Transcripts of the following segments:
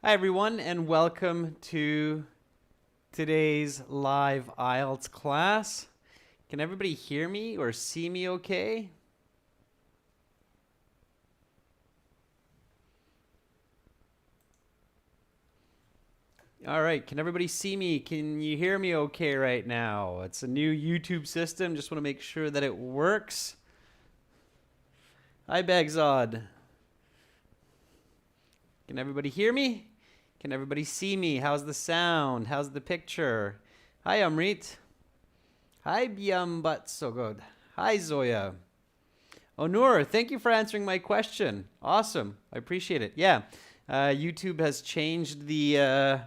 Hi, everyone, and welcome to today's live IELTS class. Can everybody hear me or see me okay? All right, can everybody see me? Can you hear me okay right now? It's a new YouTube system. Just want to make sure that it works. Hi, Bagzod. Can everybody hear me? Can everybody see me? How's the sound? How's the picture? Hi, Amrit. Hi, Biam But So Good. Hi, Zoya. Onur, thank you for answering my question. Awesome. I appreciate it. Yeah, YouTube has changed the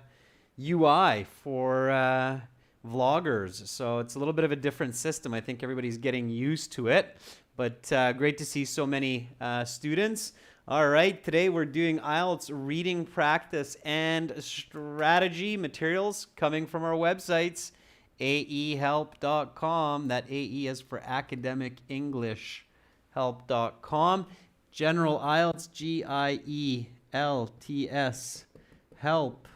UI for vloggers. So it's a little bit of a different system. I think everybody's getting used to it. But great to see so many students. All right, today we're doing IELTS reading practice and strategy materials coming from our websites, aehelp.com. That AE is for Academic English help.com. General IELTS, GIELTS, help.com,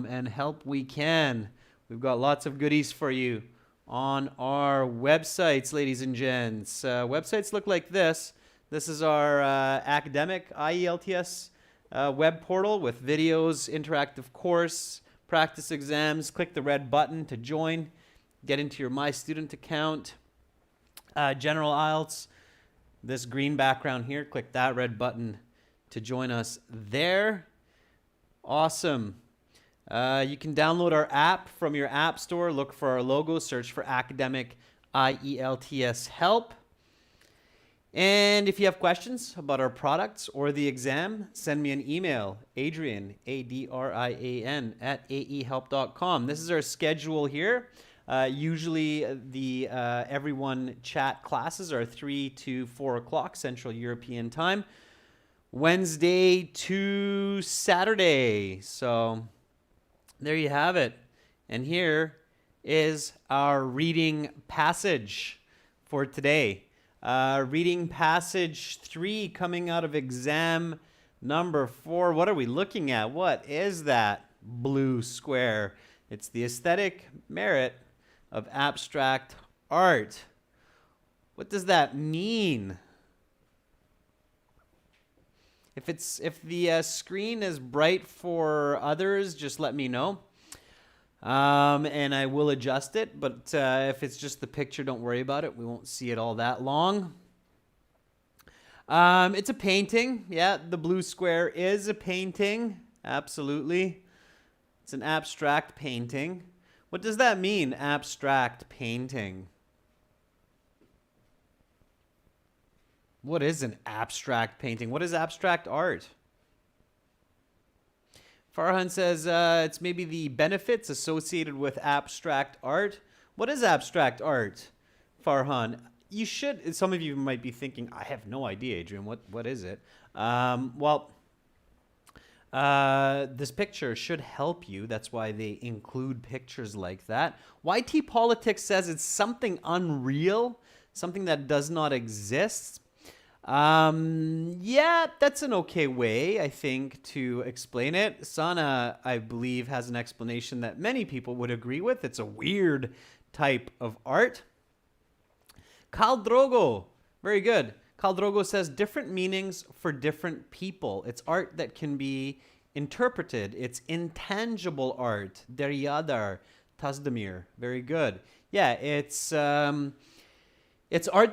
and help we can. We've got lots of goodies for you on our websites, ladies and gents. Websites look like this. This is our academic IELTS web portal with videos, interactive course, practice exams. Click the red button to join. Get into your My Student account. General IELTS, this green background here, click that red button to join us there. Awesome. You can download our app from your app store, look for our logo, search for Academic IELTS Help. And if you have questions about our products or the exam, send me an email, Adrian, ADRIAN, at aehelp.com. This is our schedule here. Usually the everyone chat classes are 3 to 4 o'clock Central European time, Wednesday to Saturday. So there you have it. And here is our reading passage for today. Reading passage 3 coming out of exam number 4. What are we looking at? What is that blue square? It's the aesthetic merit of abstract art. What does that mean? If the screen is bright for others, just let me know. And I will adjust it, but if it's just the picture, don't worry about it. We won't see it all that long. It's a painting. Yeah, the blue square is a painting. Absolutely. It's an abstract painting. What does that mean, abstract painting? What is an abstract painting? What is abstract art? Farhan says it's maybe the benefits associated with abstract art. What is abstract art, Farhan? You should, some of you might be thinking, I have no idea, Adrian. What is it? This picture should help you. That's why they include pictures like that. YT Politics says it's something unreal, something that does not exist. Yeah, that's an okay way, I think, to explain it. Sana, I believe, has an explanation that many people would agree with. It's a weird type of art. Khal Drogo, very good. Khal Drogo says different meanings for different people. It's art that can be interpreted. It's intangible art. Deryadar Tazdemir, very good. Yeah, it's art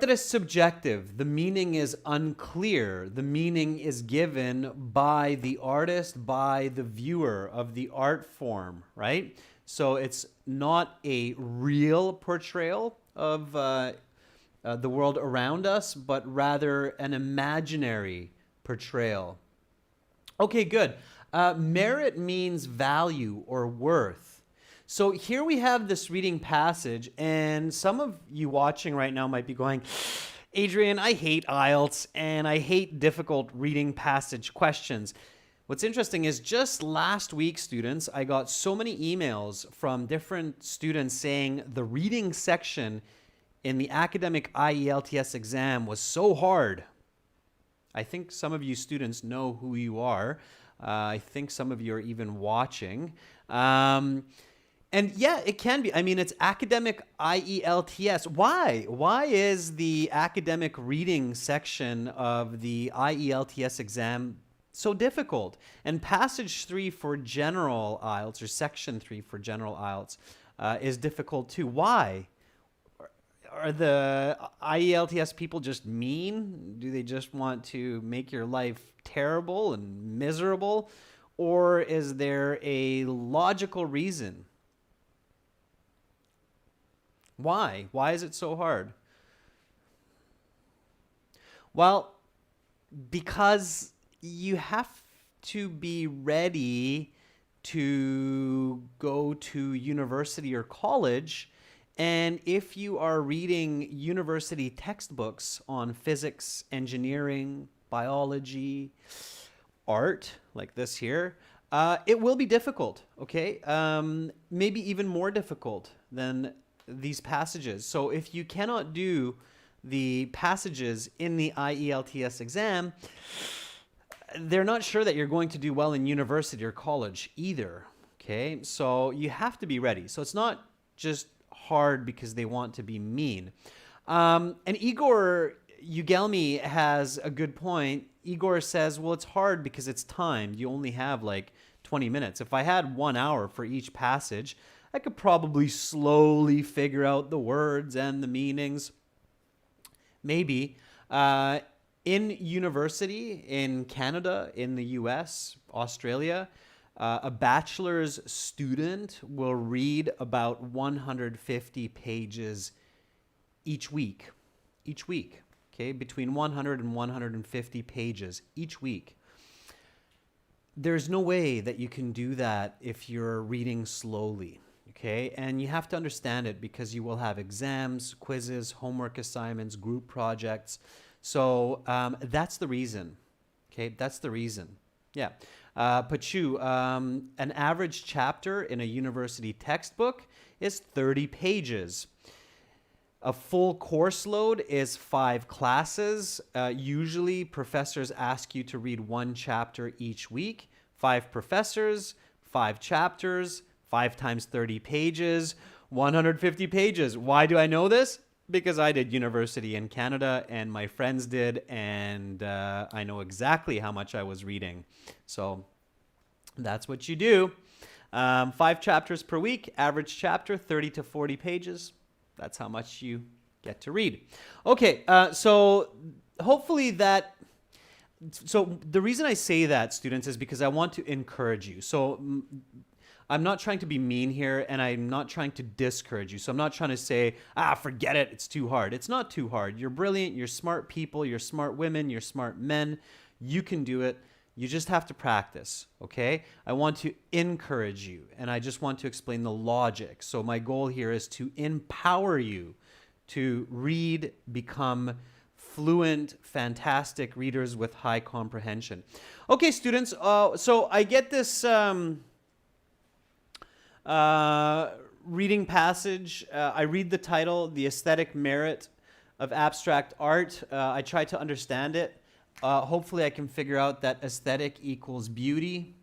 that is subjective. The meaning is unclear. The meaning is given by the artist, by the viewer of the art form, right? So it's not a real portrayal of the world around us, but rather an imaginary portrayal. Okay, good. Merit means value or worth. So here we have this reading passage, and some of you watching right now might be going, Adrian, I hate IELTS, and I hate difficult reading passage questions. What's interesting is just last week, students, I got so many emails from different students saying the reading section in the academic IELTS exam was so hard. I think some of you students know who you are. I think some of you are even watching. And yeah, it can be. I mean, it's academic IELTS. Why? Why is the academic reading section of the IELTS exam so difficult? And passage 3 for general IELTS, or section 3 for general IELTS, is difficult too. Why? Are the IELTS people just mean? Do they just want to make your life terrible and miserable? Or is there a logical reason? Why? Why is it so hard? Well, because you have to be ready to go to university or college. And if you are reading university textbooks on physics, engineering, biology, art, like this here, it will be difficult, okay? Maybe even more difficult than these passages. So if you cannot do the passages in the IELTS exam, they're not sure that you're going to do well in university or college either, okay? So you have to be ready. So it's not just hard because they want to be mean. And Igor Ugelmi has a good point. Igor says, well, it's hard because it's timed. You only have like 20 minutes. If I had 1 hour for each passage, I could probably slowly figure out the words and the meanings. Maybe. In university, in Canada, in the US, Australia, a bachelor's student will read about 150 pages each week. Each week, okay? Between 100 and 150 pages each week. There's no way that you can do that if you're reading slowly, okay? And you have to understand it because you will have exams, quizzes, homework assignments, group projects. So that's the reason, okay? That's the reason. Yeah. Pachu, an average chapter in a university textbook is 30 pages. A full course load is 5 classes. Usually professors ask you to read 1 chapter each week. 5 professors, 5 chapters, 5 times 30 pages, 150 pages. Why do I know this? Because I did university in Canada and my friends did, and I know exactly how much I was reading. So that's what you do. 5 chapters per week, average chapter 30 to 40 pages. That's how much you get to read. Okay, so hopefully that... So the reason I say that, students, is because I want to encourage you. So I'm not trying to be mean here, and I'm not trying to discourage you. So I'm not trying to say, forget it, it's too hard. It's not too hard. You're brilliant, you're smart people, you're smart women, you're smart men. You can do it. You just have to practice, okay? I want to encourage you, and I just want to explain the logic. So my goal here is to empower you to read, become fluent, fantastic readers with high comprehension. Okay, students, so I get this reading passage. I read the title, The Aesthetic Merit of Abstract Art. I try to understand it. Hopefully I can figure out that aesthetic equals beauty.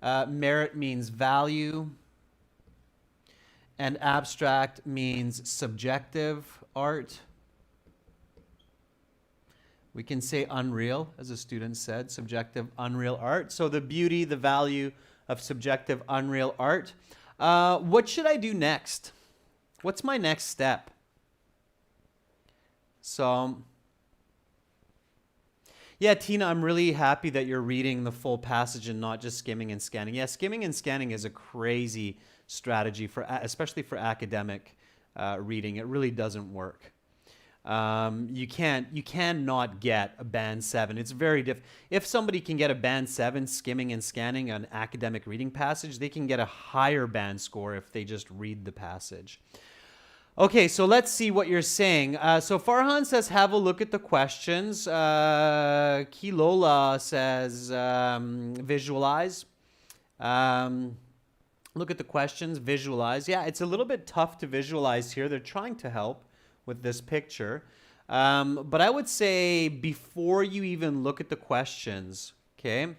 Merit means value. And abstract means subjective art. We can say unreal, as a student said, subjective unreal art. So the beauty, the value of subjective unreal art. What should I do next? What's my next step? So... yeah, Tina, I'm really happy that you're reading the full passage and not just skimming and scanning. Yeah, skimming and scanning is a crazy strategy, especially for academic reading. It really doesn't work. You cannot get a band 7. It's very difficult. If somebody can get a band 7 skimming and scanning an academic reading passage, they can get a higher band score if they just read the passage. Okay, so let's see what you're saying. So Farhan says, have a look at the questions. Kilola says, visualize. Look at the questions, visualize. Yeah, it's a little bit tough to visualize here. They're trying to help with this picture. But I would say before you even look at the questions, okay,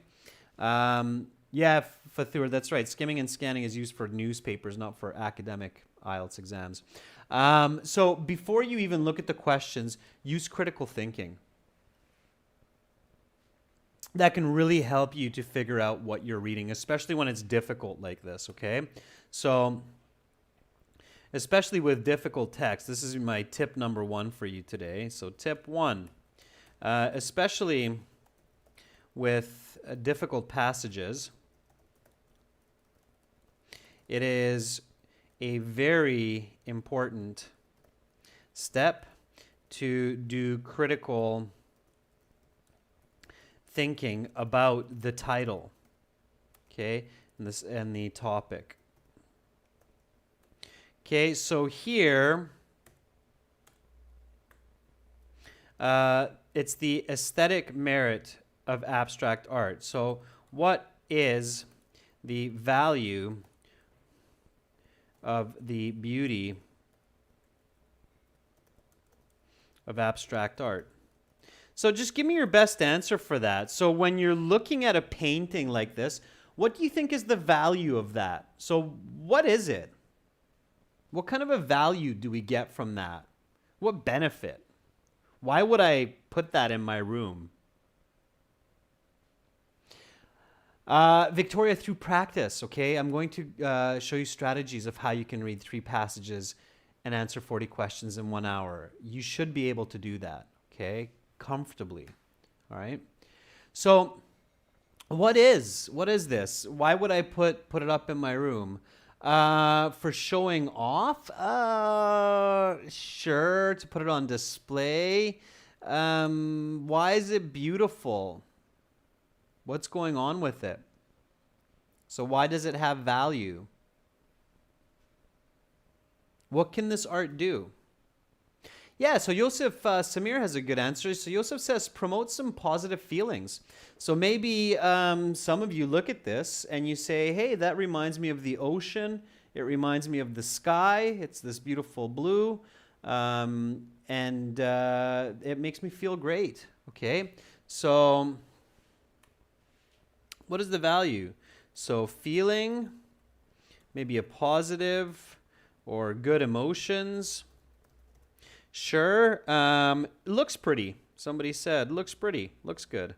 Yeah, Fathur, that's right. Skimming and scanning is used for newspapers, not for academic IELTS exams. So before you even look at the questions, use critical thinking. That can really help you to figure out what you're reading, especially when it's difficult like this, okay? So, especially with difficult text, this is my tip number 1 for you today. So, tip 1, especially with difficult passages, it is a very important step to do critical thinking about the title, okay, and the topic. Okay, so here it's the aesthetic merit of abstract art. So what is the value of the beauty of abstract art? So just give me your best answer for that. So when you're looking at a painting like this, what do you think is the value of that? So what is it? What kind of a value do we get from that? What benefit? Why would I put that in my room? Victoria, through practice, okay? I'm going to show you strategies of how you can read 3 passages and answer 40 questions in 1 hour. You should be able to do that, okay? Comfortably, all right? So what is this? Why would I put it up in my room? For showing off? Sure, to put it on display. Why is it beautiful? What's going on with it? So why does it have value? What can this art do? Yeah, so Yosef Samir has a good answer. So Yosef says, promote some positive feelings. So maybe some of you look at this and you say, hey, that reminds me of the ocean. It reminds me of the sky. It's this beautiful blue. And it makes me feel great. Okay, so what is the value? So feeling, maybe a positive or good emotions. Sure. Looks pretty. Somebody said, looks pretty. Looks good.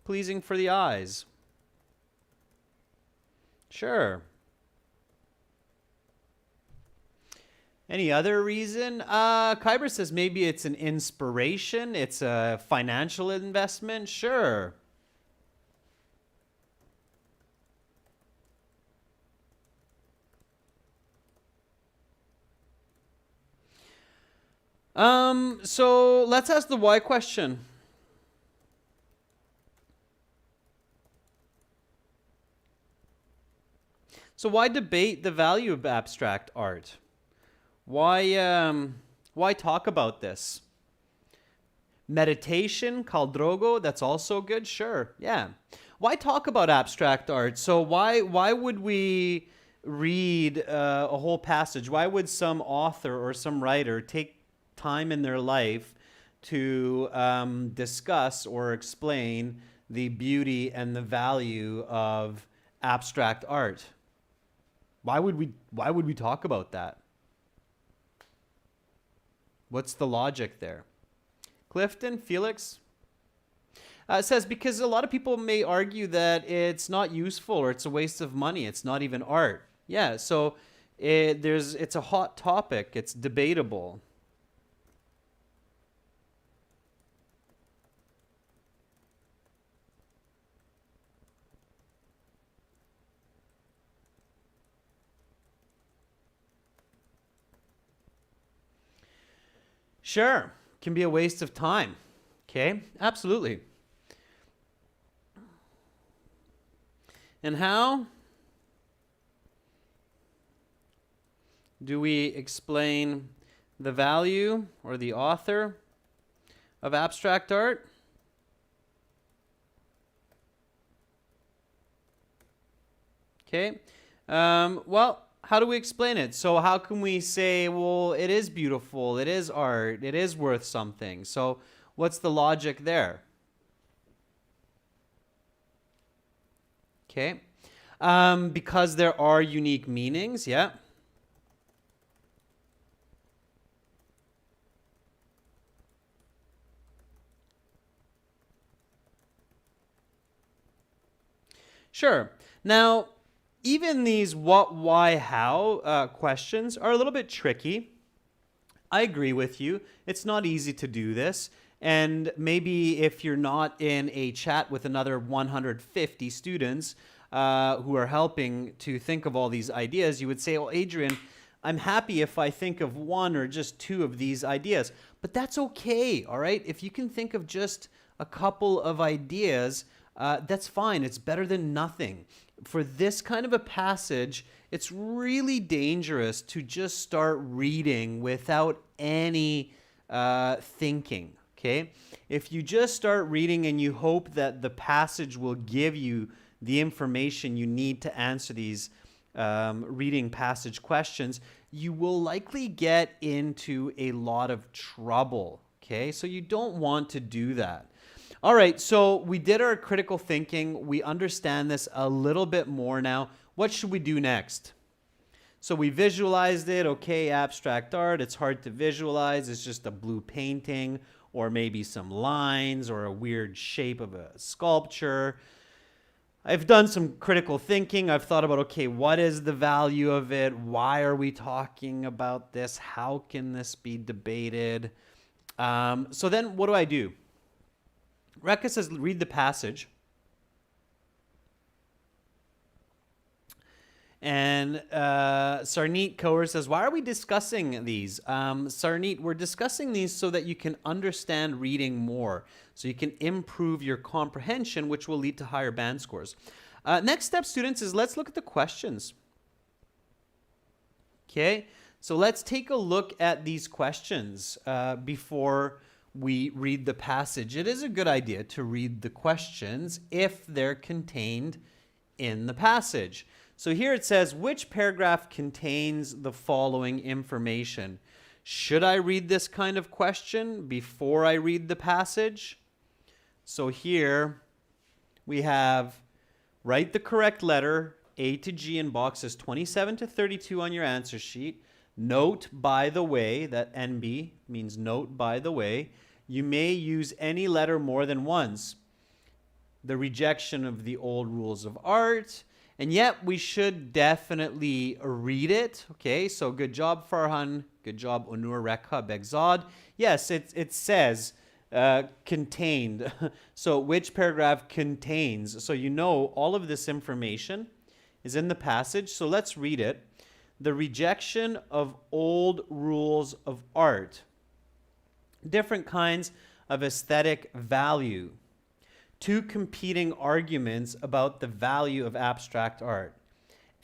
Pleasing for the eyes. Sure. Any other reason? Kyber says maybe it's an inspiration. It's a financial investment. Sure. So let's ask the why question. So why debate the value of abstract art? Why talk about this? Meditation, Caldrogo, that's also good. Sure, yeah. Why talk about abstract art? So why would we read a whole passage? Why would some author or some writer take time in their life to discuss or explain the beauty and the value of abstract art? Why would we talk about that? What's the logic there? Clifton, Felix says because a lot of people may argue that it's not useful or it's a waste of money. It's not even art. Yeah, so it's a hot topic. It's debatable. Sure, can be a waste of time. Okay, absolutely. And how do we explain the value or the author of abstract art? Okay, well, how do we explain it? So how can we say, well, it is beautiful, it is art, it is worth something? So What's the logic there? Okay. Because there are unique meanings, yeah. Sure. Now, even these what, why, how questions are a little bit tricky. I agree with you. It's not easy to do this. And maybe if you're not in a chat with another 150 students who are helping to think of all these ideas, you would say, well, Adrian, I'm happy if I think of one or just two of these ideas. But that's okay, all right? If you can think of just a couple of ideas, that's fine. It's better than nothing. For this kind of a passage, it's really dangerous to just start reading without any thinking, okay? If you just start reading and you hope that the passage will give you the information you need to answer these reading passage questions, you will likely get into a lot of trouble, okay? So you don't want to do that. All right, so we did our critical thinking. We understand this a little bit more now. What should we do next? So we visualized it. Okay, abstract art, it's hard to visualize. It's just a blue painting or maybe some lines or a weird shape of a sculpture. I've done some critical thinking. I've thought about, okay, what is the value of it? Why are we talking about this? How can this be debated? So then what do? Rekha says, read the passage. And Sarneet Kaur says, why are we discussing these? Sarneet, we're discussing these so that you can understand reading more, so you can improve your comprehension, which will lead to higher band scores. Next step, students, is let's look at the questions. Okay, so let's take a look at these questions before we read the passage. It is a good idea to read the questions if they're contained in the passage. So here it says, which paragraph contains the following information? Should I read this kind of question before I read the passage? So here we have, write the correct letter A to G in boxes 27 to 32 on your answer sheet. Note, by the way, that NB means note, by the way. You may use any letter more than once. The rejection of the old rules of art. And yet we should definitely read it. Okay, so good job, Farhan. Good job, Onur, Rekha, Begzad. Yes, it says contained. So which paragraph contains? So you know all of this information is in the passage. So let's read it. The rejection of old rules of art. Different kinds of aesthetic value. Two competing arguments about the value of abstract art.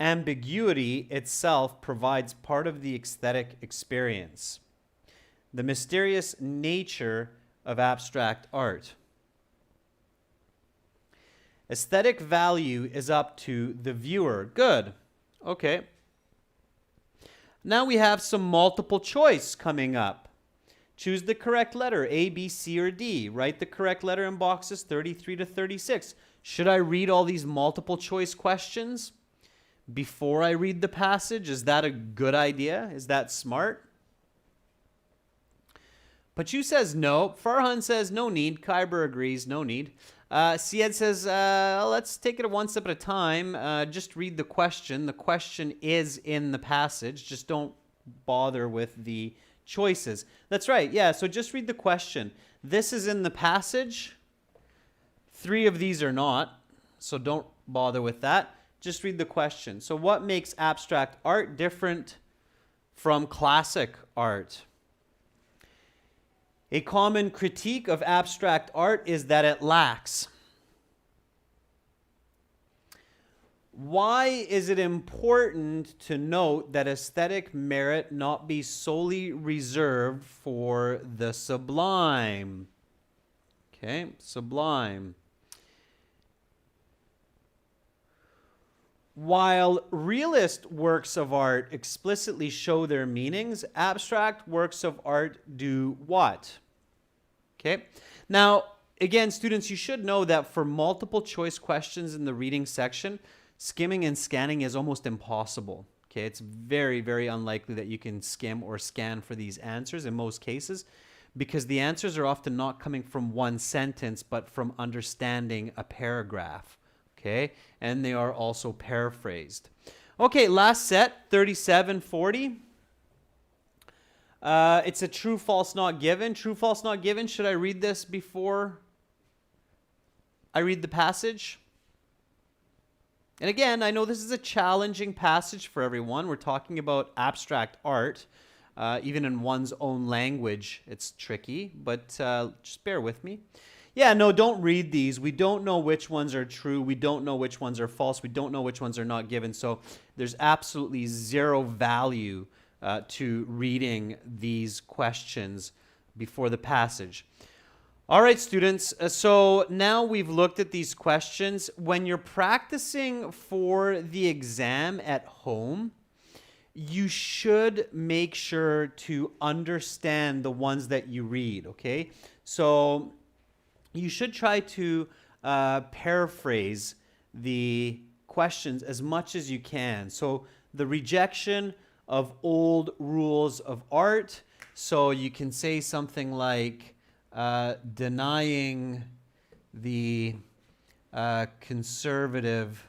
Ambiguity itself provides part of the aesthetic experience. The mysterious nature of abstract art. Aesthetic value is up to the viewer. Good. Okay. Now we have some multiple choice coming up. Choose the correct letter, A, B, C, or D. Write the correct letter in boxes 33 to 36. Should I read all these multiple choice questions before I read the passage? Is that a good idea? Is that smart? Pachu says no. Farhan says no need. Kyber agrees, no need. Syed says, let's take it one step at a time. Just read the question. The question is in the passage. Just don't bother with the choices. That's right. Yeah, so just read the question. This is in the passage. 3 of these are not, so don't bother with that. Just read the question. So what makes abstract art different from classic art? A common critique of abstract art is that it lacks. Why is it important to note that aesthetic merit not be solely reserved for the sublime? Okay, sublime. While realist works of art explicitly show their meanings, abstract works of art do what? Okay. Now, again, students, you should know that for multiple choice questions in the reading section, skimming and scanning is almost impossible. Okay, it's very, very unlikely that you can skim or scan for these answers in most cases, because the answers are often not coming from one sentence, but from understanding a paragraph. Okay, and they are also paraphrased. Okay, last set, 3740. It's a true, false, not given. True, false, not given. Should I read this before I read the passage? And again, I know this is a challenging passage for everyone. We're talking about abstract art. Even in one's own language, it's tricky, but just bear with me. Yeah, no, don't read these. We don't know which ones are true. We don't know which ones are false. We don't know which ones are not given. So there's absolutely zero value to reading these questions before the passage. All right, students, so now we've looked at these questions. When you're practicing for the exam at home, you should make sure to understand the ones that you read, okay? So you should try to paraphrase the questions as much as you can. So the rejection of old rules of art. So you can say something like denying the conservative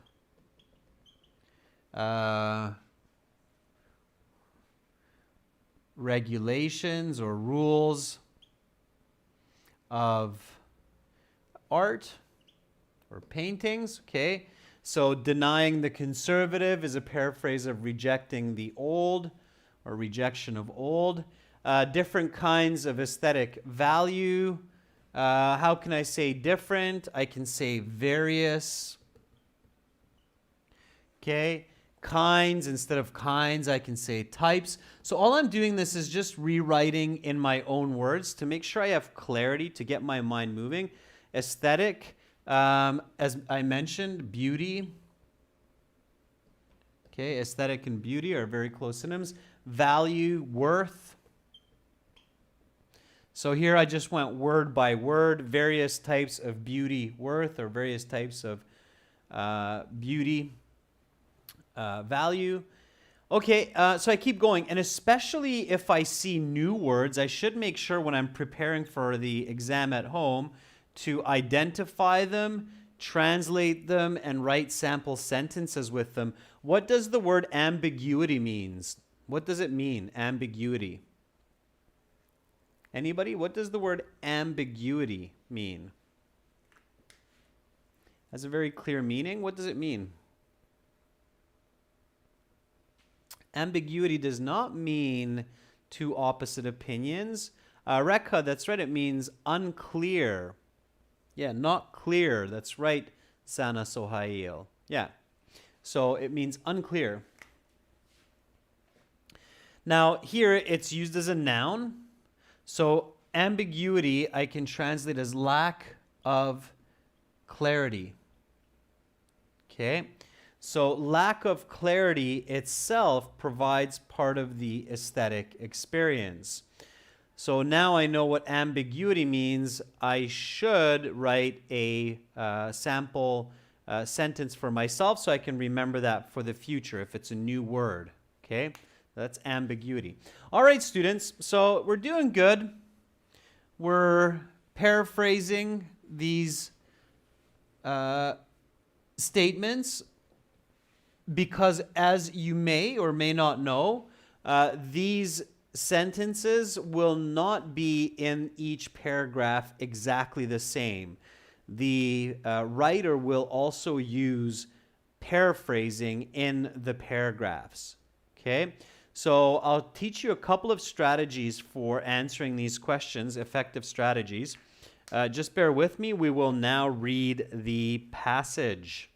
regulations or rules of art or paintings. Okay, so denying the conservative is a paraphrase of rejecting the old or rejection of old. Different kinds of aesthetic value. How can I say different? I can say various. Okay, kinds instead of kinds, I can say types. So all I'm doing this is just rewriting in my own words to make sure I have clarity, to get my mind moving. Aesthetic, as I mentioned, beauty. Okay, aesthetic and beauty are very close synonyms. Value, worth. So here I just went word by word, various types of beauty, worth, or various types of beauty, value. Okay, so I keep going, and especially if I see new words, I should make sure when I'm preparing for the exam at home to identify them, translate them, and write sample sentences with them. What does the word ambiguity means? What does it mean, ambiguity? Anybody? What does the word ambiguity mean? Has a very clear meaning. What does it mean? Ambiguity does not mean two opposite opinions. Rekha, that's right, it means unclear. Yeah, not clear. That's right, Sana Sohail. Yeah, so it means unclear. Now, here it's used as a noun. So ambiguity I can translate as lack of clarity. Okay, so lack of clarity itself provides part of the aesthetic experience. So now I know what ambiguity means. I should write a sample sentence for myself so I can remember that for the future if it's a new word. Okay, that's ambiguity. All right, students, so we're doing good. We're paraphrasing these statements because, as you may or may not know, these sentences will not be in each paragraph exactly the same. The writer will also use paraphrasing in the paragraphs. Okay, so I'll teach you a couple of strategies for answering these questions, effective strategies. Just bear with me. We will now read the passage.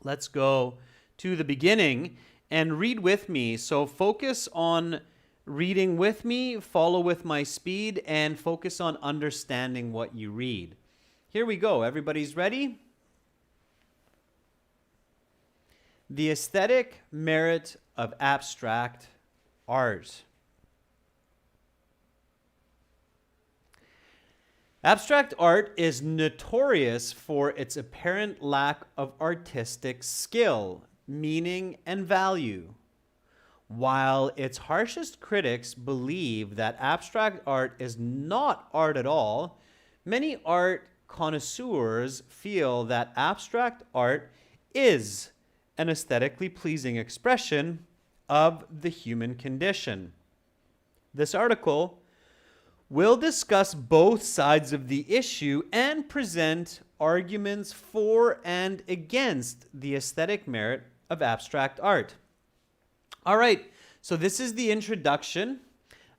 Let's go to the beginning and read with me. So focus on reading with me, follow with my speed, and focus on understanding what you read. Here we go. Everybody's ready? The aesthetic merit of abstract art. Abstract art is notorious for its apparent lack of artistic skill, meaning, and value. While its harshest critics believe that abstract art is not art at all, many art connoisseurs feel that abstract art is an aesthetically pleasing expression of the human condition. This article will discuss both sides of the issue and present arguments for and against the aesthetic merit of abstract art. All right, so this is the introduction.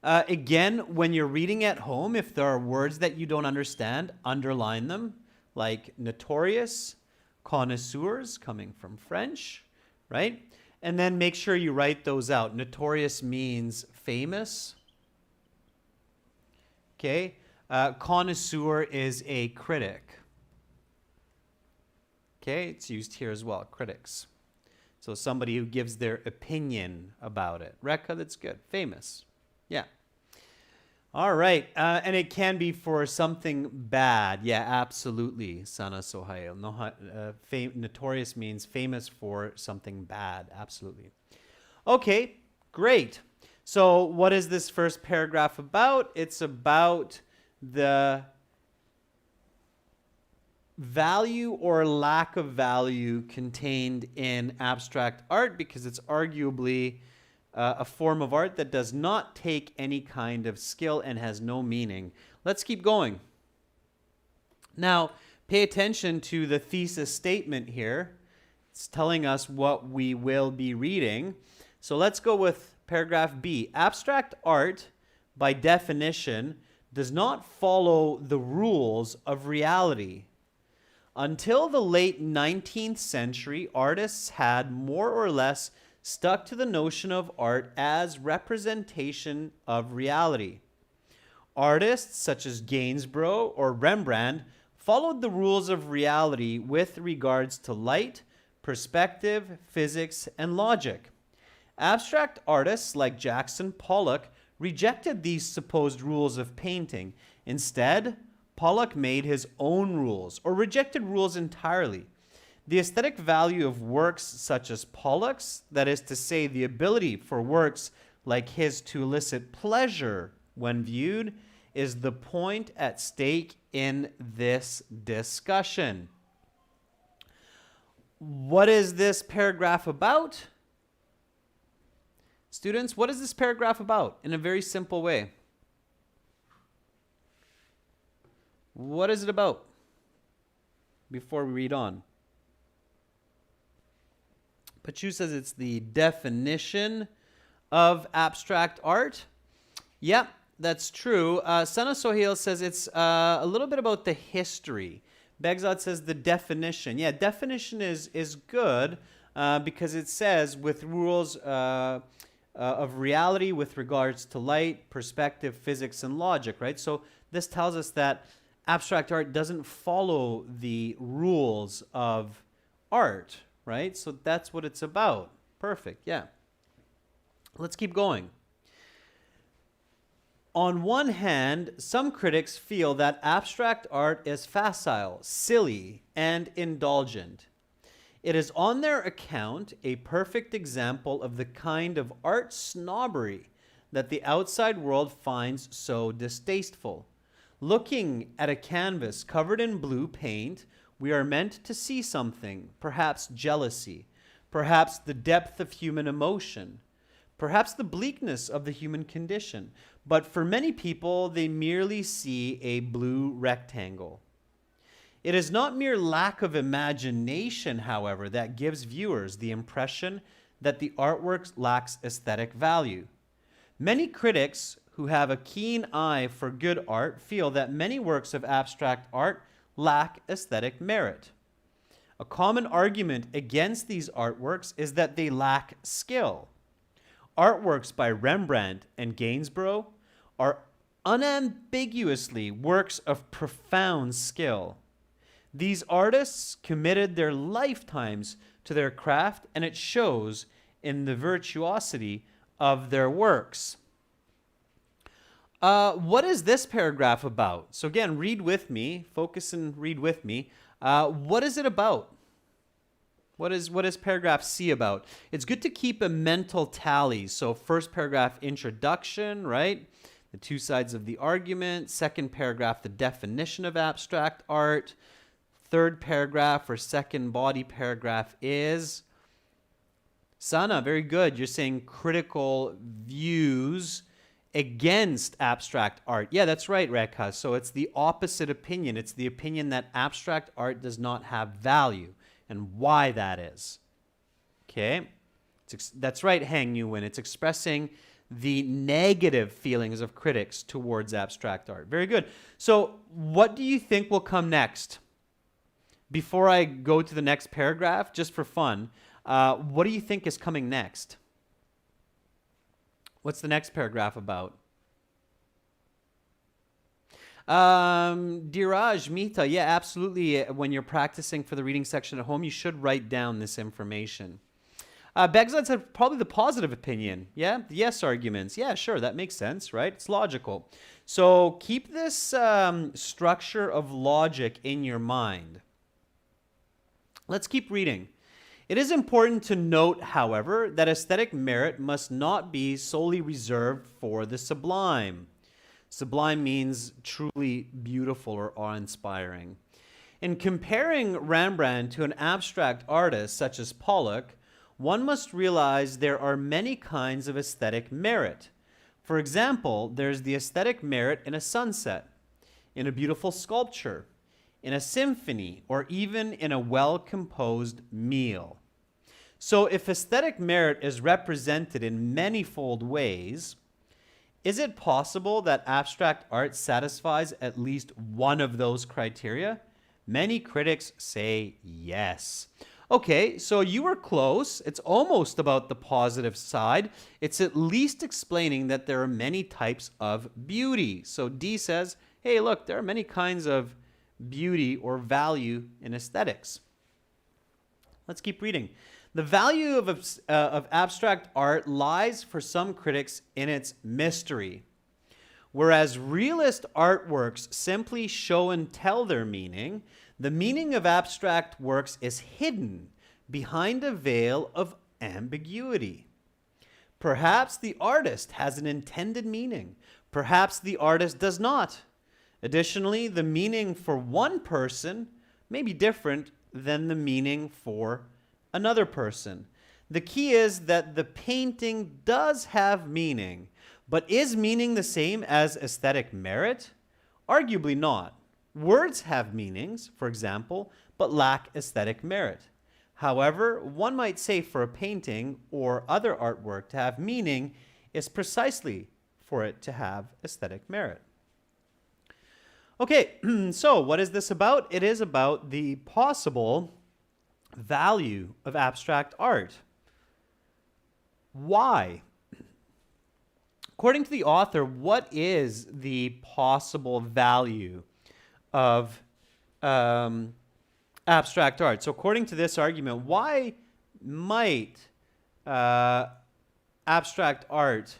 Again, when you're reading at home, if there are words that you don't understand, underline them, like notorious, connoisseurs, coming from French, right? And then make sure you write those out. Notorious means famous. Okay, connoisseur is a critic. Okay, it's used here as well, critics. So somebody who gives their opinion about it. Reka, that's good. Famous. Yeah. All right. And it can be for something bad. Yeah, absolutely. Sana Sohail. Notorious means famous for something bad. Absolutely. Okay, great. So what is this first paragraph about? It's about the value or lack of value contained in abstract art, because it's arguably a form of art that does not take any kind of skill and has no meaning. Let's keep going. Now, pay attention to the thesis statement here. It's telling us what we will be reading. So let's go with paragraph B. Abstract art, by definition, does not follow the rules of reality. Until the late 19th century, artists had more or less stuck to the notion of art as representation of reality. Artists such as Gainsborough or Rembrandt followed the rules of reality with regards to light, perspective, physics, and logic. Abstract artists like Jackson Pollock rejected these supposed rules of painting. Instead, Pollock made his own rules, or rejected rules entirely. The aesthetic value of works such as Pollock's, that is to say, the ability for works like his to elicit pleasure when viewed, is the point at stake in this discussion. What is this paragraph about? Students, what is this paragraph about in a very simple way? What is it about? Before we read on. Pachu says it's the definition of abstract art. Yep, that's true. Sana Sohail says it's a little bit about the history. Begzad says the definition. Yeah, definition is good because it says with rules of reality with regards to light, perspective, physics, and logic, right? So this tells us that abstract art doesn't follow the rules of art, right? So that's what it's about. Perfect, yeah. Let's keep going. On one hand, some critics feel that abstract art is facile, silly, and indulgent. It is on their account a perfect example of the kind of art snobbery that the outside world finds so distasteful. Looking at a canvas covered in blue paint, we are meant to see something, perhaps jealousy, perhaps the depth of human emotion, perhaps the bleakness of the human condition. But for many people, they merely see a blue rectangle. It is not mere lack of imagination, however, that gives viewers the impression that the artwork lacks aesthetic value. Many critics who have a keen eye for good art feel that many works of abstract art lack aesthetic merit. A common argument against these artworks is that they lack skill. Artworks by Rembrandt and Gainsborough are unambiguously works of profound skill. These artists committed their lifetimes to their craft, and it shows in the virtuosity of their works. What is this paragraph about? So again, read with me, focus and read with me. What is it about? What is paragraph C about? It's good to keep a mental tally. So first paragraph, introduction, right? The two sides of the argument. Second paragraph, the definition of abstract art. Third paragraph or second body paragraph is Sana, very good. You're saying critical views against abstract art. Yeah, that's right, Rekha. So it's the opposite opinion. It's the opinion that abstract art does not have value and why that is. Okay? That's right, Hang Nguyen. It's expressing the negative feelings of critics towards abstract art. Very good. So what do you think will come next? Before I go to the next paragraph, just for fun, what do you think is coming next? What's the next paragraph about? Diraj, Mita, yeah, absolutely. When you're practicing for the reading section at home, you should write down this information. Begzad said probably the positive opinion. Yeah, the yes arguments. Yeah, sure, that makes sense, right? It's logical. So keep this structure of logic in your mind. Let's keep reading. It is important to note, however, that aesthetic merit must not be solely reserved for the sublime. Sublime means truly beautiful or awe-inspiring. In comparing Rembrandt to an abstract artist such as Pollock, one must realize there are many kinds of aesthetic merit. For example, there's the aesthetic merit in a sunset, in a beautiful sculpture, in a symphony, or even in a well-composed meal. So if aesthetic merit is represented in manifold ways, is it possible that abstract art satisfies at least one of those criteria? Many critics say yes. Okay, so you were close. It's almost about the positive side. It's at least explaining that there are many types of beauty. So D says, hey, look, there are many kinds of beauty or value in aesthetics. Let's keep reading. The value of abstract art lies for some critics in its mystery. Whereas realist artworks simply show and tell their meaning, the meaning of abstract works is hidden behind a veil of ambiguity. Perhaps the artist has an intended meaning. Perhaps the artist does not. Additionally, the meaning for one person may be different than the meaning for another person. The key is that the painting does have meaning, but is meaning the same as aesthetic merit? Arguably not. Words have meanings, for example, but lack aesthetic merit. However, one might say for a painting or other artwork to have meaning is precisely for it to have aesthetic merit. Okay, so what is this about? It is about the possible value of abstract art. Why? According to the author, what is the possible value of abstract art? So according to this argument, why might abstract art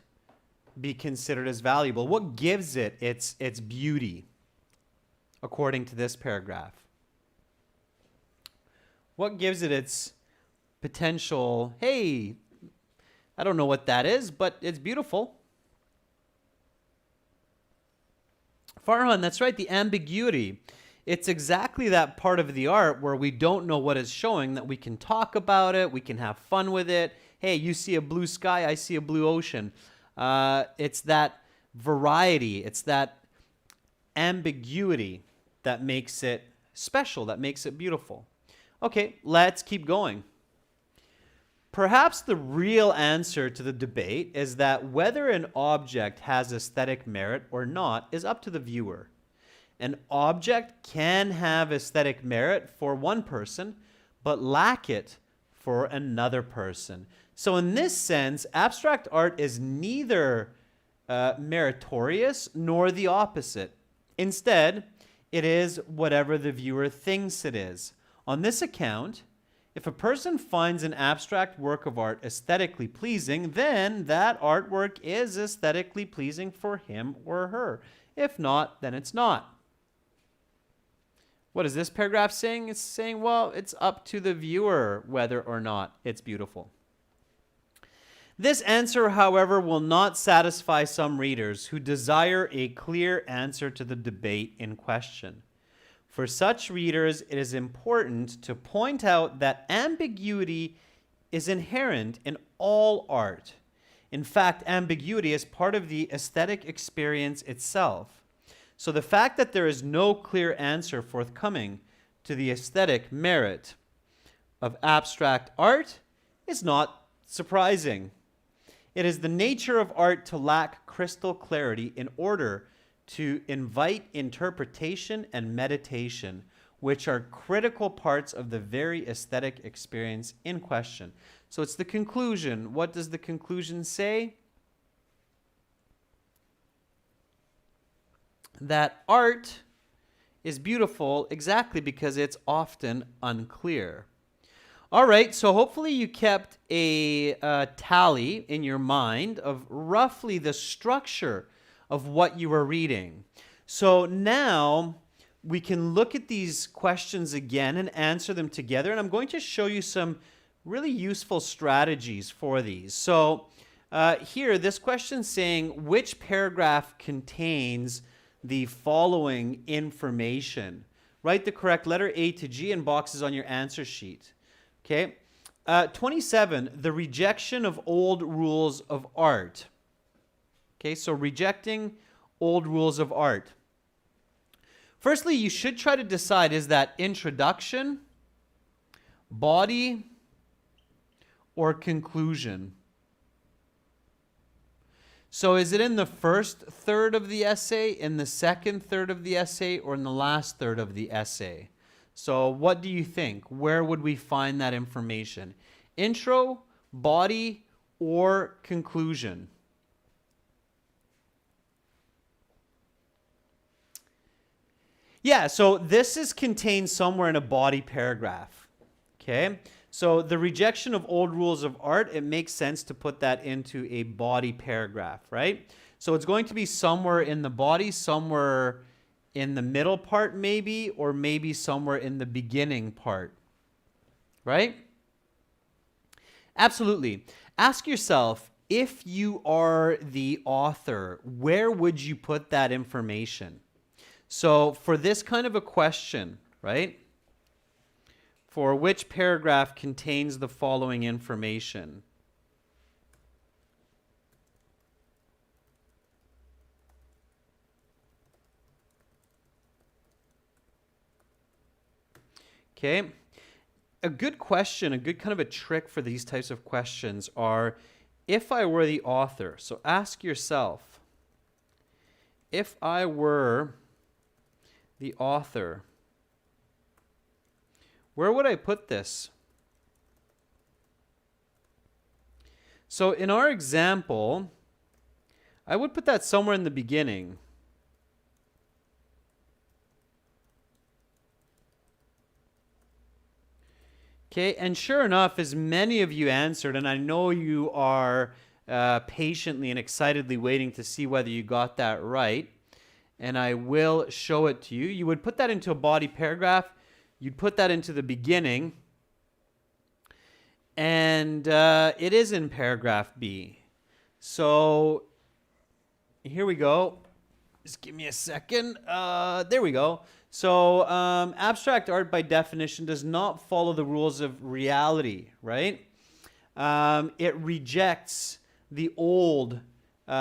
be considered as valuable? What gives it its beauty, according to this paragraph? What gives it its potential, hey, I don't know what that is, but it's beautiful. Farhan, that's right, the ambiguity. It's exactly that part of the art where we don't know what it's showing, that we can talk about it, we can have fun with it. Hey, you see a blue sky, I see a blue ocean. It's that variety, it's that ambiguity that makes it special, that makes it beautiful. Okay, let's keep going. Perhaps the real answer to the debate is that whether an object has aesthetic merit or not is up to the viewer. An object can have aesthetic merit for one person, but lack it for another person. So in this sense, abstract art is neither meritorious nor the opposite. Instead, it is whatever the viewer thinks it is. On this account, If a person finds an abstract work of art aesthetically pleasing, then that artwork is aesthetically pleasing for him or her. If not, then it's not. What is this paragraph saying? It's saying, well, it's up to the viewer whether or not it's beautiful. This answer, however, will not satisfy some readers who desire a clear answer to the debate in question. For such readers, it is important to point out that ambiguity is inherent in all art. In fact, ambiguity is part of the aesthetic experience itself. So the fact that there is no clear answer forthcoming to the aesthetic merit of abstract art is not surprising. It is the nature of art to lack crystal clarity in order to invite interpretation and meditation, which are critical parts of the very aesthetic experience in question. So it's the conclusion. What does the conclusion say? That art is beautiful exactly because it's often unclear. All right, so hopefully you kept a tally in your mind of roughly the structure of what you were reading. So now we can look at these questions again and answer them together, and I'm going to show you some really useful strategies for these. So here, this question is saying, which paragraph contains the following information? Write the correct letter A to G in boxes on your answer sheet. Okay. 27, the rejection of old rules of art. Okay, so rejecting old rules of art. Firstly, you should try to decide, is that introduction, body, or conclusion? So is it in the first third of the essay, in the second third of the essay, or in the last third of the essay? So what do you think? Where would we find that information? Intro, body, or conclusion? Yeah, so this is contained somewhere in a body paragraph. Okay? So the rejection of old rules of art, it makes sense to put that into a body paragraph, right? So it's going to be somewhere in the body, somewhere in the middle part maybe, or maybe somewhere in the beginning part, right? Absolutely. Ask yourself, if you are the author, where would you put that information? So for this kind of a question, right? For which paragraph contains the following information? Okay. A good question, a good kind of a trick for these types of questions are, if I were the author. So ask yourself, if I were the author, where would I put this? So in our example, I would put that somewhere in the beginning. Okay, and sure enough, as many of you answered, and I know you are patiently and excitedly waiting to see whether you got that right, and I will show it to you. You would put that into a body paragraph. You'd put that into the beginning, and it is in paragraph B. So here we go. Just give me a second. There we go. So abstract art by definition does not follow the rules of reality, right? It rejects the old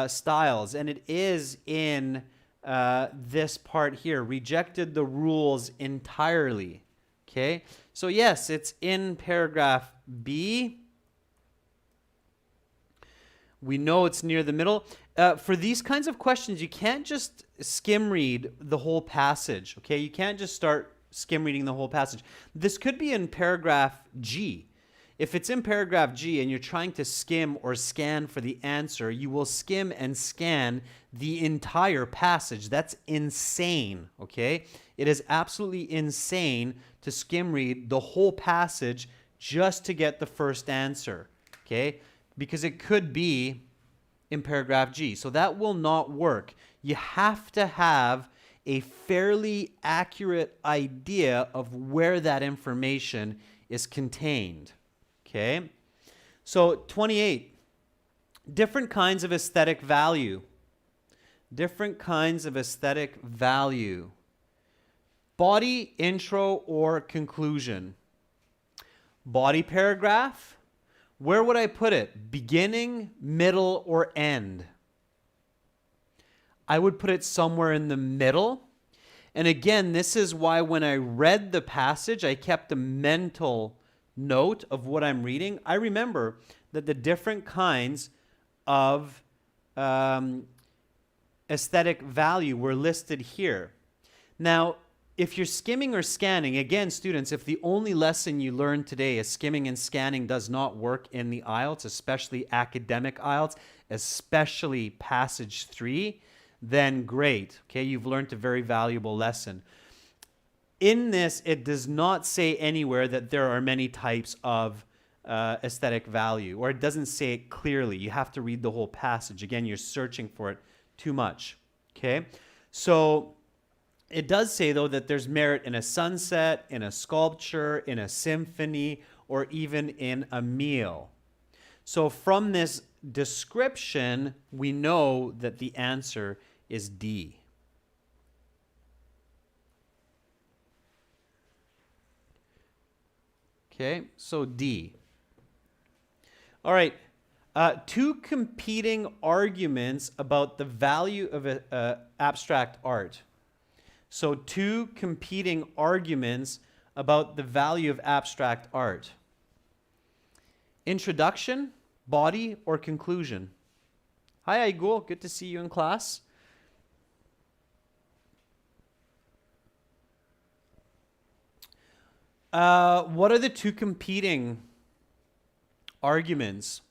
styles, and it is in this part here, rejected the rules entirely. Okay, so yes, it's in paragraph B. We know it's near the middle. For these kinds of questions, you can't just skim read the whole passage. Okay, you can't just start skim reading the whole passage. This could be in paragraph G. If it's in paragraph G and you're trying to skim or scan for the answer, you will skim and scan the entire passage. That's insane, okay? It is absolutely insane to skim read the whole passage just to get the first answer, okay? Because it could be in paragraph G. So that will not work. You have to have a fairly accurate idea of where that information is contained, okay? So 28, different kinds of aesthetic value. Different kinds of aesthetic value. Body, intro, or conclusion. Body paragraph. Where would I put it? Beginning, middle, or end? I would put it somewhere in the middle. And again, this is why when I read the passage, I kept a mental note of what I'm reading. I remember that the different kinds of aesthetic value were listed here. Now, if you're skimming or scanning, again, students, if the only lesson you learned today is skimming and scanning does not work in the IELTS, especially academic IELTS, especially passage 3, then great. Okay, you've learned a very valuable lesson. In this, it does not say anywhere that there are many types of aesthetic value, or it doesn't say it clearly. You have to read the whole passage. Again, you're searching for it too much. Okay, so it does say, though, that there's merit in a sunset, in a sculpture, in a symphony, or even in a meal. So from this description, we know that the answer is D. Okay, so D. All right, two competing arguments about the value of abstract art. So two competing arguments about the value of abstract art. Introduction, body, or conclusion? Hi, Aigul. Good to see you in class. What are the two competing arguments?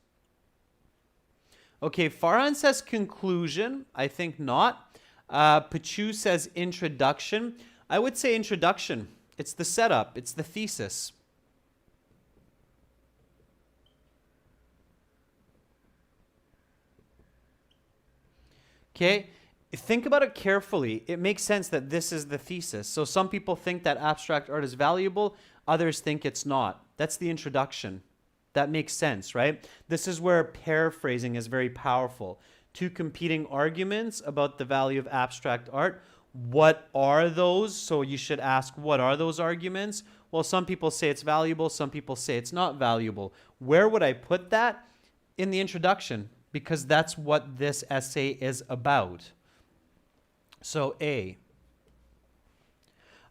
Okay, Farhan says conclusion. I think not. Pachu says introduction. I would say introduction. It's the setup. It's the thesis. Okay, think about it carefully. It makes sense that this is the thesis. So some people think that abstract art is valuable. Others think it's not. That's the introduction. That makes sense, right? This is where paraphrasing is very powerful. Two competing arguments about the value of abstract art. What are those? So you should ask, what are those arguments? Well, some people say it's valuable. Some people say it's not valuable. Where would I put that? In the introduction, because that's what this essay is about. So A.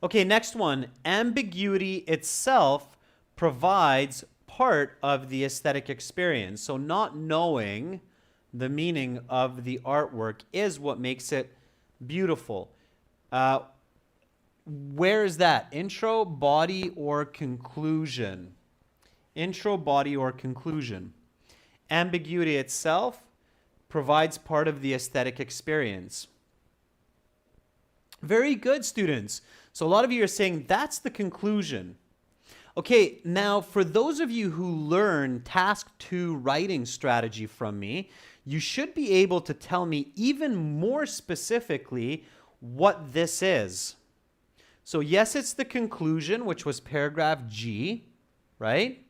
Okay, next one. Ambiguity itself provides part of the aesthetic experience. So not knowing the meaning of the artwork is what makes it beautiful. Where is that? Intro, body, or conclusion? Intro, body, or conclusion? Ambiguity itself provides part of the aesthetic experience. Very good, students. So a lot of you are saying that's the conclusion. Okay, now for those of you who learn task 2 writing strategy from me, you should be able to tell me even more specifically what this is. So yes, it's the conclusion, which was paragraph G, right?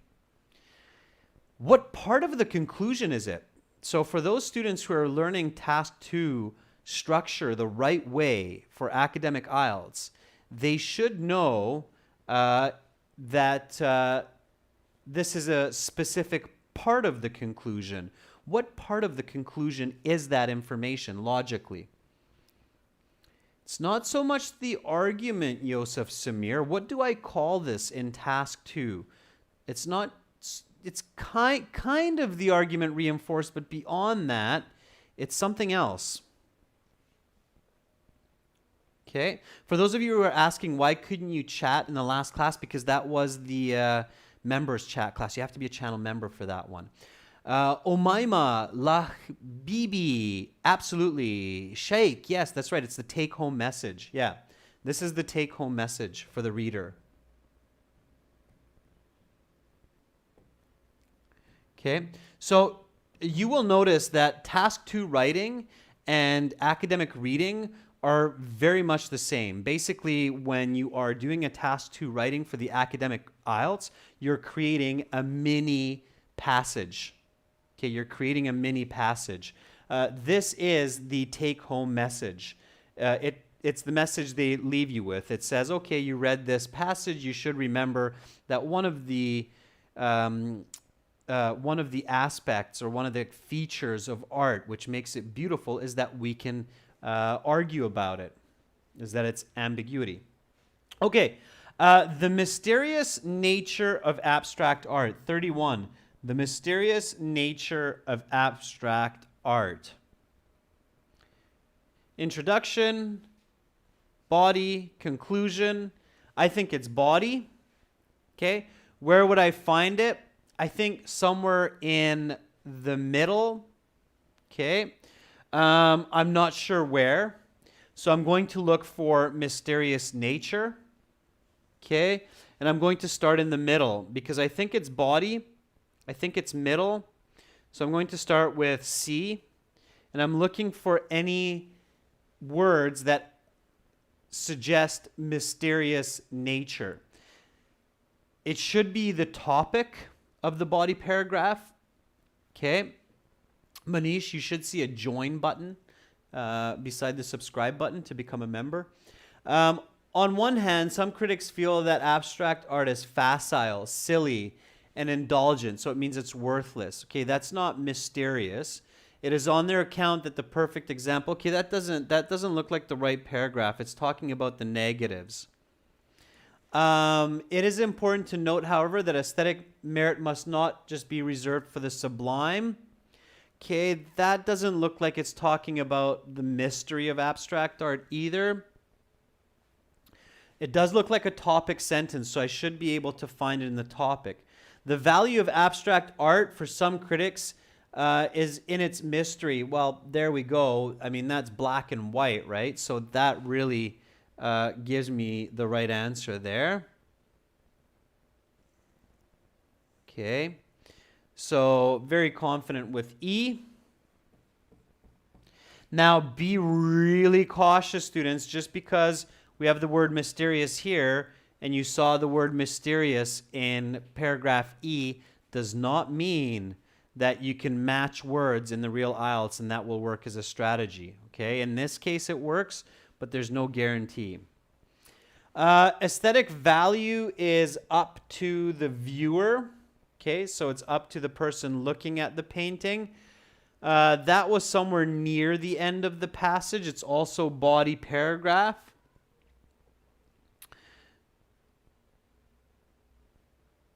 What part of the conclusion is it? So for those students who are learning task 2 structure the right way for academic IELTS, they should know that this is a specific part of the conclusion. What part of the conclusion is that information logically? It's not so much the argument, Yosef Samir. What do I call this in task 2? It's not, it's kind of the argument reinforced, but beyond that, it's something else. Okay, for those of you who are asking why couldn't you chat in the last class, because that was the members chat class. You have to be a channel member for that one. Omaima, Lah Bibi, absolutely. Sheikh, yes, that's right. It's the take-home message. Yeah, this is the take-home message for the reader. Okay, so you will notice that task 2 writing and academic reading are very much the same. Basically, when you are doing a task 2 writing for the academic IELTS, you're creating a mini passage. Okay, you're creating a mini passage. This is the take-home message. It's the message they leave you with. It says, okay, you read this passage. You should remember that one of the aspects or one of the features of art which makes it beautiful is that we can argue about it, is that it's ambiguity. Okay, the mysterious nature of abstract art. 31. The mysterious nature of abstract art. Introduction, body, conclusion. I think it's body. Okay, where would I find it? I think somewhere in the middle. Okay, I'm not sure where. So I'm going to look for mysterious nature. Okay, and I'm going to start in the middle because I think it's body. I think it's middle. So I'm going to start with C, and I'm looking for any words that suggest mysterious nature. It should be the topic of the body paragraph. Okay. Manish, you should see a join button beside the subscribe button to become a member. On one hand, some critics feel that abstract art is facile, silly, and indulgent, so it means it's worthless. Okay, that's not mysterious. It is on their account that the perfect example. Okay, that doesn't look like the right paragraph. It's talking about the negatives. It is important to note, however, that aesthetic merit must not just be reserved for the sublime. Okay, that doesn't look like it's talking about the mystery of abstract art either. It does look like a topic sentence, so I should be able to find it in the topic. The value of abstract art for some critics is in its mystery. Well, there we go. I mean, that's black and white, right? So that really gives me the right answer there. Okay. So very confident with E. Now be really cautious, students, just because we have the word mysterious here and you saw the word mysterious in paragraph E does not mean that you can match words in the real IELTS and that will work as a strategy. Okay, in this case it works, but there's no guarantee. Aesthetic value is up to the viewer. Okay, so it's up to the person looking at the painting. That was somewhere near the end of the passage. It's also body paragraph.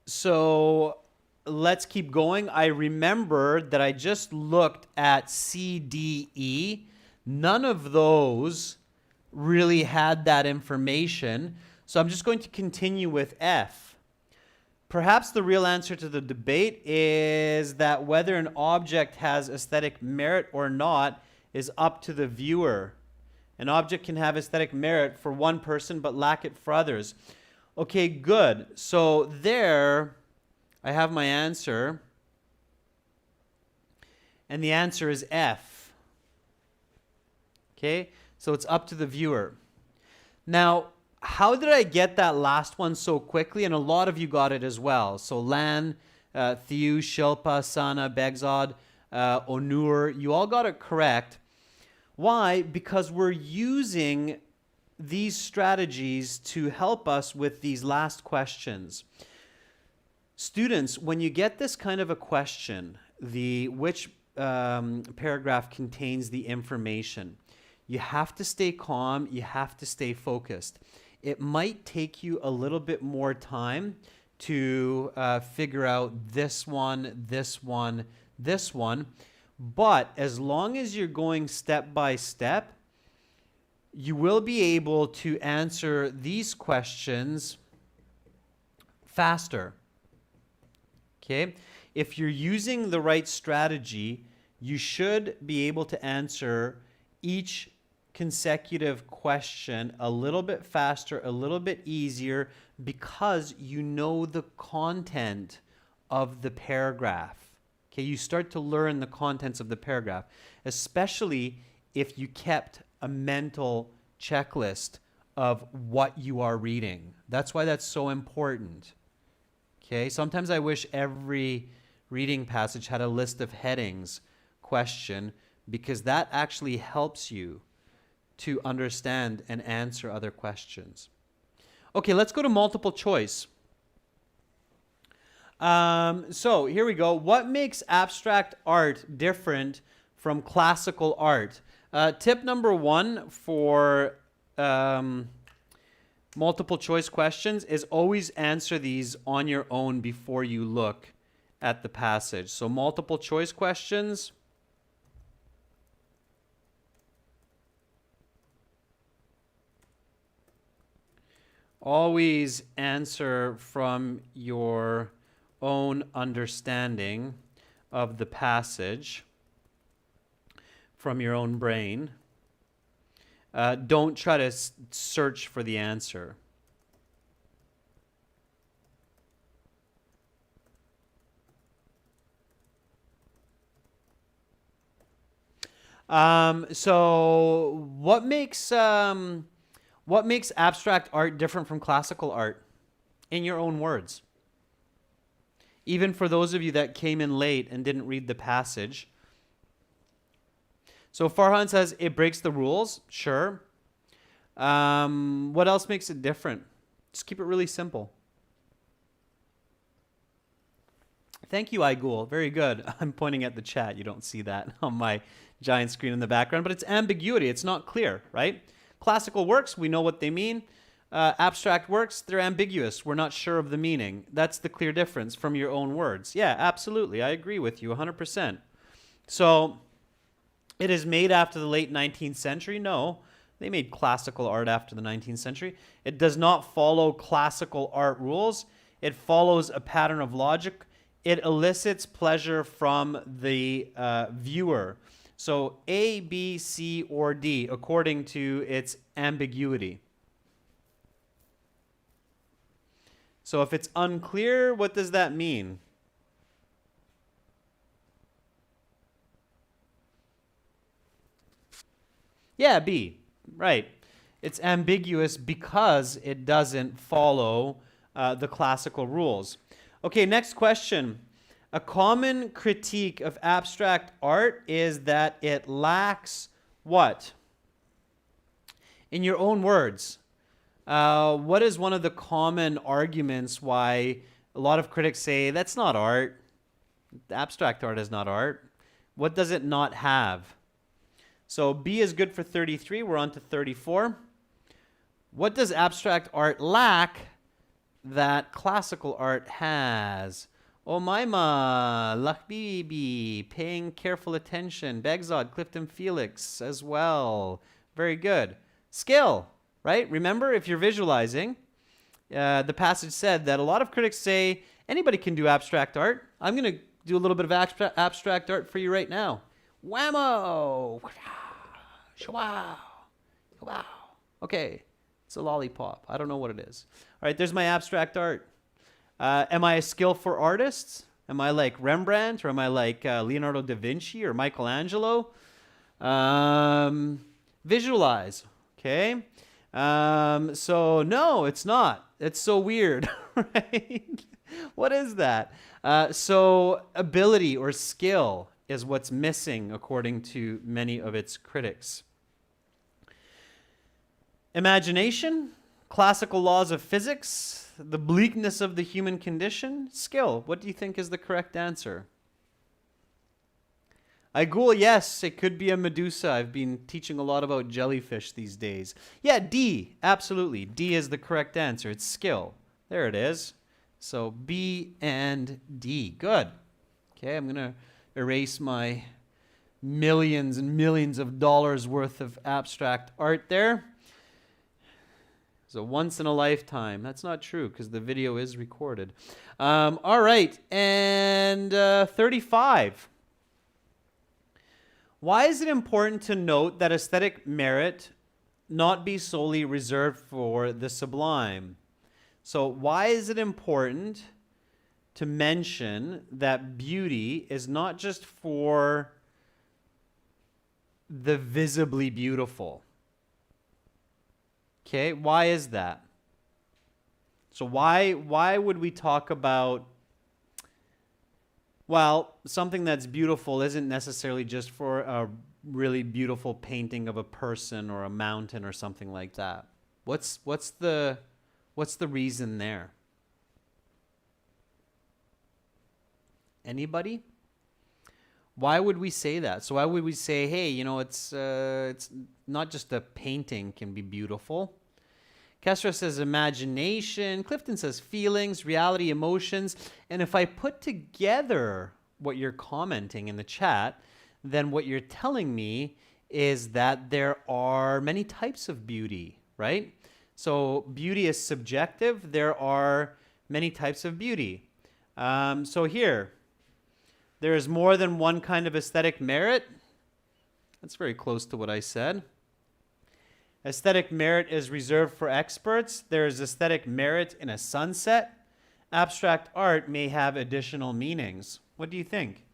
So let's keep going. I remember that I just looked at C, D, E. None of those really had that information. So I'm just going to continue with F. Perhaps the real answer to the debate is that whether an object has aesthetic merit or not is up to the viewer. An object can have aesthetic merit for one person but lack it for others. Okay, good. So there I have my answer. And the answer is F. Okay, so it's up to the viewer. Now, how did I get that last one so quickly? And a lot of you got it as well. So Lan, Thieu, Shilpa, Sana, Begzod, Onur, you all got it correct. Why? Because we're using these strategies to help us with these last questions. Students, when you get this kind of a question, which paragraph contains the information, you have to stay calm, you have to stay focused. It might take you a little bit more time to figure out this one, this one, this one, but as long as you're going step by step, you will be able to answer these questions faster. Okay? If you're using the right strategy, you should be able to answer each consecutive question a little bit faster, a little bit easier, because you know the content of the paragraph. Okay, you start to learn the contents of the paragraph, especially if you kept a mental checklist of what you are reading. That's why that's so important. Okay, sometimes I wish every reading passage had a list of headings, question, because that actually helps you to understand and answer other questions. Okay, let's go to multiple choice. So here we go. What makes abstract art different from classical art? Tip number one for multiple choice questions is always answer these on your own before you look at the passage. So multiple choice questions. Always answer from your own understanding of the passage, from your own brain. Don't try to search for the answer. So what makes abstract art different from classical art? In your own words. Even for those of you that came in late and didn't read the passage. So Farhan says it breaks the rules. Sure. What else makes it different? Just keep it really simple. Thank you, Igul. Very good. I'm pointing at the chat. You don't see that on my giant screen in the background, but it's ambiguity. It's not clear, right? Classical works, we know what they mean. Abstract works, they're ambiguous. We're not sure of the meaning. That's the clear difference from your own words. Yeah, absolutely. I agree with you 100%. So it is made after the late 19th century? No. They made classical art after the 19th century. It does not follow classical art rules. It follows a pattern of logic. It elicits pleasure from the viewer. So A, B, C, or D, according to its ambiguity. So if it's unclear, what does that mean? Yeah, B. Right. It's ambiguous because it doesn't follow the classical rules. Okay, next question. A common critique of abstract art is that it lacks what? In your own words, what is one of the common arguments why a lot of critics say that's not art? Abstract art is not art. What does it not have? So B is good for 33. We're on to 34. What does abstract art lack that classical art has? Oh, Maima, Lakbibi, paying careful attention. Begzod, Clifton Felix as well. Very good. Skill, right? Remember, if you're visualizing, the passage said that a lot of critics say anybody can do abstract art. I'm going to do a little bit of abstract art for you right now. Whammo! Wow! Wow! Okay, it's a lollipop. I don't know what it is. All right, there's my abstract art. Am I a skillful artist? Am I like Rembrandt, or am I like Leonardo da Vinci or Michelangelo? Visualize, okay? So no, it's not. It's so weird, right? What is that? So ability or skill is what's missing according to many of its critics. Imagination, classical laws of physics, the bleakness of the human condition, skill. What do you think is the correct answer? Igul, yes, it could be a Medusa. I've been teaching a lot about jellyfish these days. Yeah, D, absolutely. D is the correct answer. It's skill. There it is. So B and D. Good. Okay, I'm going to erase my millions and millions of dollars worth of abstract art there. So once in a lifetime. That's not true because the video is recorded. All right, and 35. Why is it important to note that aesthetic merit not be solely reserved for the sublime? So why is it important to mention that beauty is not just for the visibly beautiful. Okay, why is that? So why would we talk about, well, something that's beautiful isn't necessarily just for a really beautiful painting of a person or a mountain or something like that? What's the reason there? Anybody? Why would we say that? So why would we say, hey, you know, it's not just a painting can be beautiful. Kestra says imagination. Clifton says feelings, reality, emotions. And if I put together what you're commenting in the chat, then what you're telling me is that there are many types of beauty, right? So beauty is subjective. There are many types of beauty. So here, there is more than one kind of aesthetic merit. That's very close to what I said. Aesthetic merit is reserved for experts. There is aesthetic merit in a sunset. Abstract art may have additional meanings. What do you think?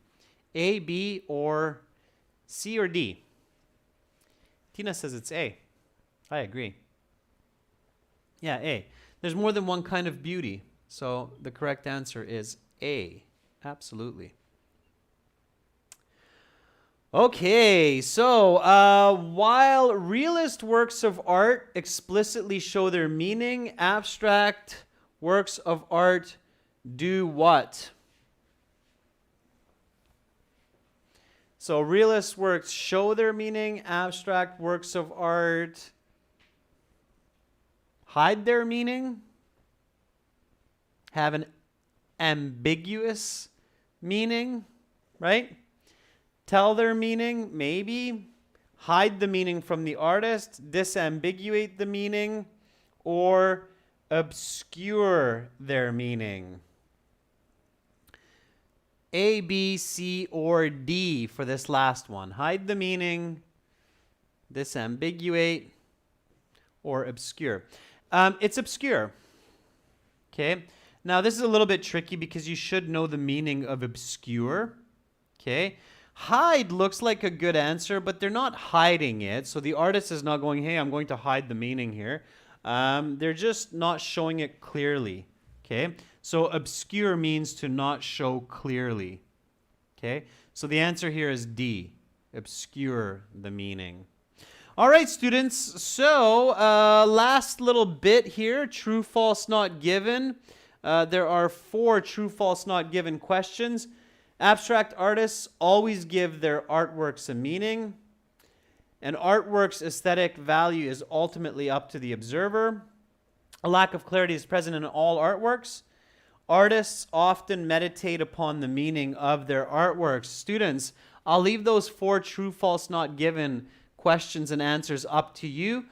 A, B, or C or D? Tina says it's A. I agree. Yeah, A. There's more than one kind of beauty. So the correct answer is A. Absolutely. Okay, so while realist works of art explicitly show their meaning, abstract works of art do what? So realist works show their meaning, abstract works of art hide their meaning, have an ambiguous meaning, right? Tell their meaning, maybe. Hide the meaning from the artist, disambiguate the meaning, or obscure their meaning. A, B, C, or D for this last one. Hide the meaning, disambiguate, or obscure. It's obscure. Okay. Now, this is a little bit tricky because you should know the meaning of obscure. Okay. Hide looks like a good answer, but they're not hiding it. So the artist is not going, hey, I'm going to hide the meaning here. They're just not showing it clearly. Okay. So obscure means to not show clearly. Okay. So the answer here is D. Obscure the meaning. All right, students. So last little bit here. True, false, not given. There are 4 true, false, not given questions. Abstract artists always give their artworks a meaning. An artwork's aesthetic value is ultimately up to the observer. A lack of clarity is present in all artworks. Artists often meditate upon the meaning of their artworks. Students, I'll leave those 4 true, false, not given questions and answers up to you.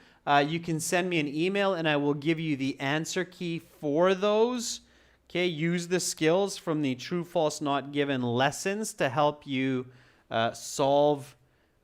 You can send me an email and I will give you the answer key for those. Okay, use the skills from the true, false, not given lessons to help you solve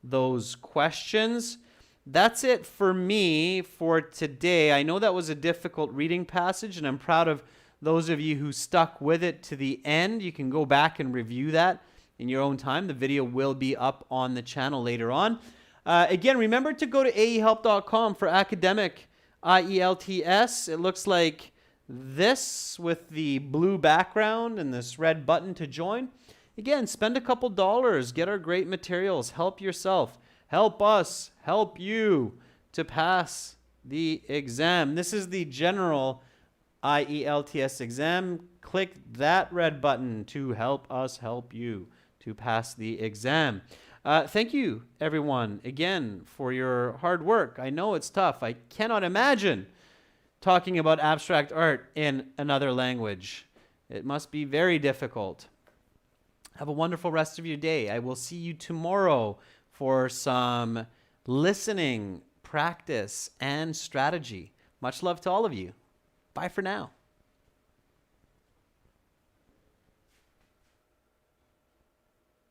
those questions. That's it for me for today. I know that was a difficult reading passage, and I'm proud of those of you who stuck with it to the end. You can go back and review that in your own time. The video will be up on the channel later on. Again, remember to go to aehelp.com for academic IELTS. It looks like this with the blue background and this red button to join. Again, spend a couple dollars, get our great materials, help yourself, help us, help you to pass the exam. This is the general IELTS exam. Click that red button to help us help you to pass the exam. Thank you, everyone, again, for your hard work. I know it's tough. I cannot imagine talking about abstract art in another language. It must be very difficult. Have a wonderful rest of your day. I will see you tomorrow for some listening, practice, and strategy. Much love to all of you. Bye for now.